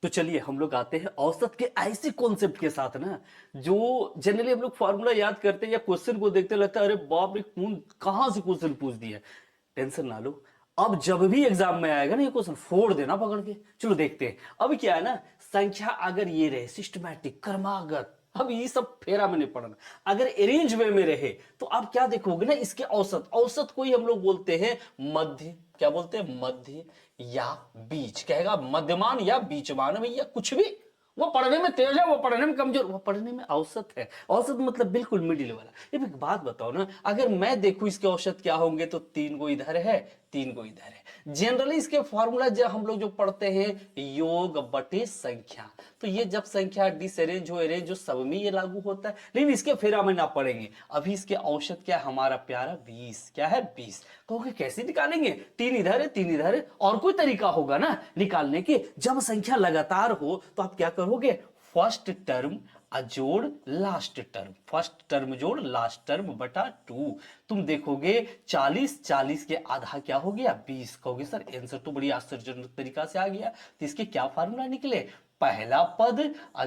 तो चलिए हम लोग आते हैं औसत के ऐसे कॉन्सेप्ट के साथ ना, जो जनरली हम लोग फॉर्मूला याद करते हैं या क्वेश्चन को देखते लगता है अरे बाप रे कौन कहां से क्वेश्चन पूछ दिया। टेंशन ना लो, अब जब भी एग्जाम में आएगा ना ये क्वेश्चन फोड़ देना पकड़ के। चलो देखते हैं। अब क्या है ना, संख्या अगर ये रहे सिस्टमैटिक क्रमागत, अब ये सब फेरा में नहीं पड़ना। अगर अरेंज वे में रहे तो आप क्या देखोगे ना, इसके औसत, औसत को ही हम लोग बोलते हैं मध्य। क्या बोलते हैं? मध्य या बीच। कहेगा मध्यमान या बीचमान में या कुछ भी। वो पढ़ने में तेज है, वो पढ़ने में कमजोर, वो पढ़ने में औसत है। औसत मतलब बिल्कुल मिडिल वाला। अब एक बात बताओ ना, अगर मैं देखूं इसके औसत क्या होंगे तो 3 को इधर है, 3 को इधर है। जनरली इसके फॉर्मूला जब हम लोग जो पढ़ते हैं योग बटे संख्या, तो ये जब संख्या डिसअरेंज हो अरेंज हो सब में ये लागू होता है। लेकिन इसके फेरा में ना पड़ेंगे। अभी इसके औसत क्या है हमारा प्यारा? 20। क्या है? 20। कहोगे कैसे निकालेंगे? 3 इधर है, 3 इधर है, और कोई तरीका होगा ना निकालने के? जब संख्या लगातार हो तो आप क्या करोगे? फर्स्ट टर्म जोड़ लास्ट टर्म, फर्स्ट टर्म जोड़ लास्ट टर्म बटा 2। तुम देखोगे 40, 40 के आधा क्या हो गया? 20। कहोगे सर आंसर तो बड़ी आश्चर्यजनक तरीका से आ गया, तो इसके क्या फार्मूला निकले? पहला पद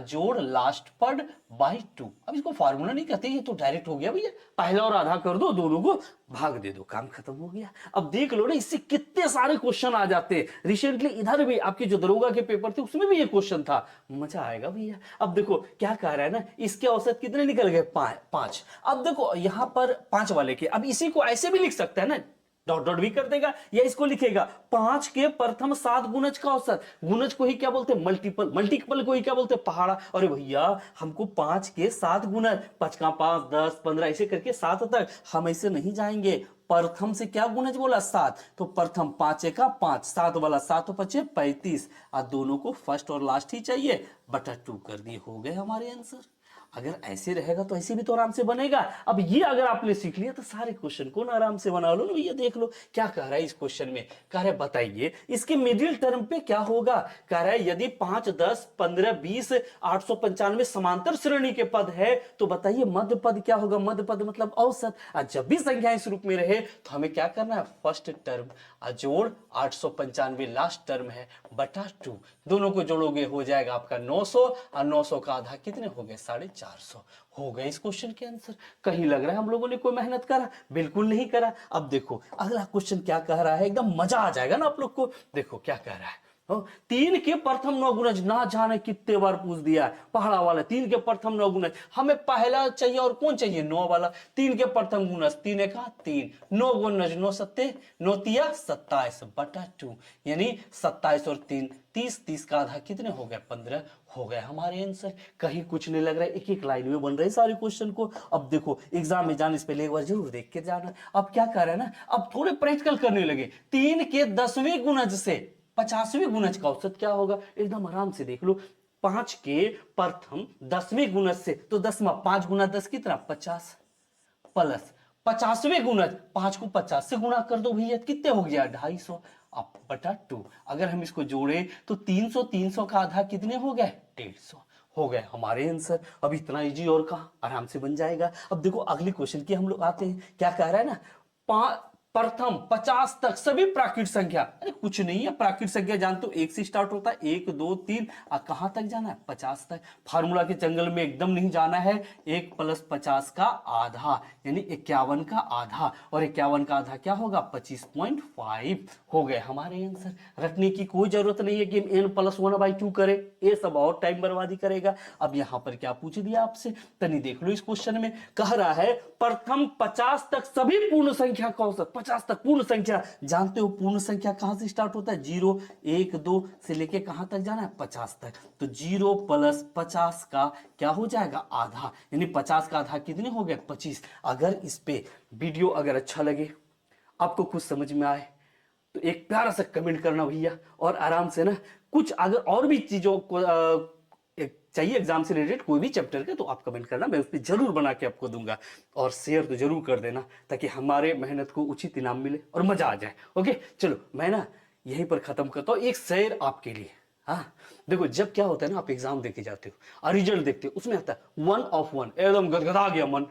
जोड़ लास्ट पद बाई 2। अब इसको फार्मूला नहीं कहते, ये तो डायरेक्ट हो गया भैया, पहला और आधा कर दो, दोनों को भाग दे दो, काम खत्म हो गया। अब देख लो ना, इससे कितने सारे क्वेश्चन आ जाते। रिसेंटली इधर भी आपके जो दरोगा के पेपर थे उसमें भी ये क्वेश्चन था, मजा आएगा भैया। अब देखो क्या कह रहा है ना, इसके औसत कितने निकल गए? 5। अब देखो यहां पर 5 वाले के, अब इसी को ऐसे भी लिख सकता है ना, डॉट डॉट भी कर देगा या इसको लिखेगा 5 के प्रथम 7 गुणज का औसत। गुणज को ही क्या बोलते हैं? मल्टीपल। मल्टीपल को ही क्या बोलते हैं? पहाड़ा। अरे भैया हमको 5 के 7 गुणज, 5 का 5, 10, 15 ऐसे करके 7 तक, हम ऐसे नहीं जाएंगे। प्रथम से क्या गुणज बोला? 7। तो प्रथम 5 का 5, 7 वाला 7 5 35, और दोनों को फर्स्ट और लास्ट ही चाहिए, बटा 2 कर दिए, हो गए हमारे आंसर। अगर ऐसे रहेगा तो ऐसे भी तो आराम से बनेगा। अब ये अगर आपने सीख लिया तो सारे क्वेश्चन को ना आराम से बना लो ना भैया। देख लो क्या कह रहा है इस क्वेश्चन में, कह रहा है बताइए इसके मिडिल टर्म पे क्या होगा। कह रहा है यदि 5, 10, 15, 20, 895 समांतर श्रेणी के पद है तो बताइए मध्य पद क्या होगा? मध्य पद मतलब औसत। और जब भी संख्या इस रूप में रहे तो हमें क्या करना है? फर्स्ट टर्म जोड़ 895 लास्ट टर्म है बटा 2, दोनों को जोड़ोगे हो जाएगा आपका 900, और 900 का आधा कितने हो गए? 450। हो गए इस क्वेश्चन के आंसर। कहीं लग रहा है हम लोगों ने कोई मेहनत करा? बिल्कुल नहीं करा। अब देखो अगला क्वेश्चन क्या कह रहा है, एकदम मजा आ जाएगा ना आप लोग को। देखो क्या कह रहा है, 3 के प्रथम 9 गुणज, ना जाने कितने बार पूछ दिया है पहाड़ा वाला। 3 के प्रथम 9 गुणज, हमें पहला चाहिए और कौन चाहिए? 9 वाला। 3 के प्रथम गुणज, 3 का 3, 9 गुणज 9 सत्ते 9 तिया 27 बटा 2, यानी 27 और 3 30, 30 का आधा कितने हो गए? 15। हो गए हमारे आंसर। कहीं कुछ नहीं लग रहा है, एक एक लाइन में बन रहे सारे क्वेश्चन को। अब देखो एग्जाम में जाने से पहले एक बार जरूर देख के जाना। अब क्या कर रहे हैं ना, अब थोड़े प्रैक्टिकल करने लगे। 3 के 10वें गुणज से 50वें गुणज का औसत क्या होगा? एकदम आराम से देख लो। 5 के प्रथम 10वें गुणज से, तो 10वां 5 गुना 10 कितना? 50, प्लस 50वें गुणज, 5 को 50 से गुणा कर दो भैया, कितने हो गया? 250 अब बटा 2। अगर हम इसको जोड़े तो 300, 300 का आधा कितने हो गए? 150। हो गए हमारे आंसर। अब इतना इजी और कहा, आराम से बन जाएगा। अब देखो अगले क्वेश्चन की हम लोग आते हैं। क्या कह रहा है ना, प्रथम 50 तक सभी प्राकृत संख्या। अरे कुछ नहीं है, प्राकृत संख्या जानते हो 1 से स्टार्ट होता है, 1, 2, 3, और कहां तक जाना है? 50 तक। फार्मूला के जंगल में एकदम नहीं जाना है। 1 + 50 का आधा यानी 51 का आधा, और 51 का आधा क्या होगा? 25.5। हो गए हमारे आंसर। रखने की कोई जरूरत नहीं है कि n + 1/2 करे, ये सब और टाइम बर्बादी करेगा। अब यहां पर क्या पूछ दिया आपसे, तनी देख लो इस क्वेश्चन में। कह रहा है प्रथम 50 तक सभी पूर्ण संख्या का औसत। 50 तक पूर्ण संख्या, जानते हो पूर्ण संख्या कहां से स्टार्ट होता है? 0, 1, 2 से लेके कहां तक जाना है? 50 तक। तो 0 + 50 का क्या हो जाएगा? आधा, यानी 50 का आधा कितने हो गए? 25। अगर इस पे वीडियो अगर अच्छा लगे, आपको कुछ समझ में आए, तो एक प्यारा सा कमेंट करना भैया। और आराम से ना कुछ अगर और भी चीजों को चाहिए एग्जाम से रिलेटेड कोई भी चैप्टर के, तो आप कमेंट करना, मैं उस पर जरूर बना के आपको दूंगा। और शेयर तो जरूर कर देना ताकि हमारे मेहनत को उचित इनाम मिले और मजा आ जाए। ओके चलो मैं ना यहीं पर खत्म करता हूं। एक शेर आपके लिए। हाँ देखो, जब क्या होता है ना, आप एग्जाम देके जाते हो और रिजल्ट देखते हो, उसमें आता है 1 ऑफ 1, एकदम गदगदा गया मन,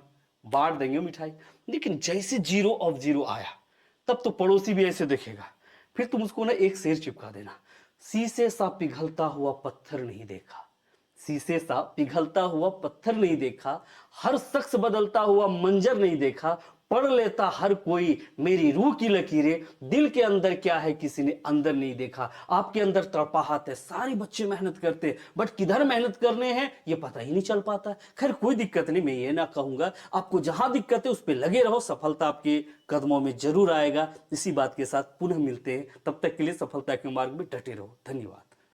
बांट देंगे मिठाई। लेकिन जैसे 0 ऑफ 0 आया, तब तो पड़ोसी भी ऐसे देखेगा। फिर तुम उसको ना एक शेर चिपका देना, शीशे सा पिघलता हुआ पत्थर नहीं देखा, शीशे सा पिघलता हुआ पत्थर नहीं देखा, हर शख्स बदलता हुआ मंजर नहीं देखा, पढ़ लेता हर कोई मेरी रूह की लकीरें, दिल के अंदर क्या है किसी ने अंदर नहीं देखा। आपके अंदर तड़पाहट है, सारे बच्चे मेहनत करते हैं बट किधर मेहनत करने हैं ये पता ही नहीं चल पाता। खैर कोई दिक्कत नहीं, मैं ये ना कहूंगा, आपको जहां दिक्कत है उस पर लगे रहो, सफलता आपके कदमों में जरूर आएगा। इसी बात के साथ पुनः मिलते हैं, तब तक के लिए सफलता के मार्ग में डटे रहो। धन्यवाद।